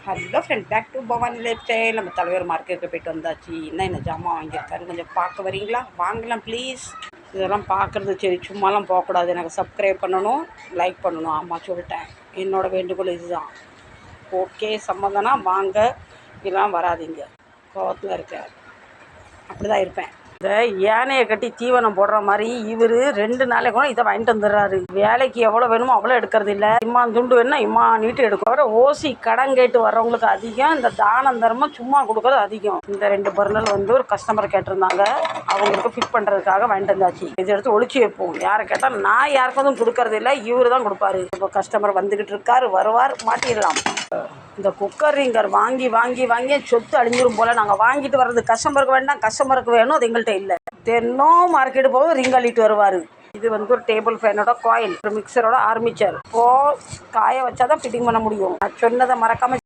Hello friend, back to Bhavani lifestyle. நம்ம தலைவர் மார்க்கெட்டுக்கு போய்ட்டு வந்தாச்சு. என்ன ஜாமான் வாங்கியிருக்காரு கொஞ்சம் பார்க்க வரீங்களா? வாங்கலாம் ப்ளீஸ். இதெல்லாம் பார்க்குறது சரி, சும்மாலாம் போகக்கூடாது. எனக்கு சப்ஸ்கிரைப் பண்ணணும், லைக் பண்ணணும். ஆமாம் சொல்லிட்டேன், என்னோடய வேண்டுகோள் இதுதான். ஓகே சம்மந்தனா வாங்க, இதெல்லாம் வராதிங்க. கோவத்தில் இருக்க, அப்படி தான் இருப்பேன். இந்த யானையை கட்டி தீவனம் போடுற மாதிரி இவர் 2 நாளைக்கு கூட இதை வாங்கிட்டு வந்துடுறாரு. வேலைக்கு எவ்வளோ வேணுமோ அவ்வளோ எடுக்கிறது இல்லை. இம்மா துண்டு வேணும்னா இம்மா நீட்டு எடுக்கும். வர ஓசி கடன் கேட்டு வர்றவங்களுக்கு அதிகம், இந்த தானம் தர்மம் சும்மா கொடுக்குறது அதிகம். இந்த 2 பர்னர் ஒரு கஸ்டமர் கேட்டிருந்தாங்க, அவங்களுக்கு ஃபிட் பண்ணுறதுக்காக வாங்கிட்டு வந்தாச்சு. இதை எடுத்து ஒழிச்சு வைப்போம். யாரை கேட்டால் நான் யாருக்கும் கொடுக்கறது இல்லை, இவரு தான் கொடுப்பாரு. இப்போ கஸ்டமர் வந்துக்கிட்டு இருக்காரு, வருவார், மாட்டிடலாம். இந்த குக்கர் ரிங்கர் வாங்கி வாங்கி வாங்கி சொத்து அழிஞ்சிரும் போல். நாங்கள் வாங்கிட்டு வர்றது கஸ்டமருக்கு வேண்டாம், கஸ்டமருக்கு வேணும், அது எங்கள்கிட்ட இல்லை. தினம் மார்க்கெட்டு போக ரிங் அள்ளிட்டு வருவார். இது ஒரு டேபிள் ஃபேனோட காயில், ஒரு மிக்சரோட ஆர்மிச்சர். இப்போது காய வச்சா தான் ஃபிட்டிங் பண்ண முடியும். நான் சொன்னதை மறக்காமல்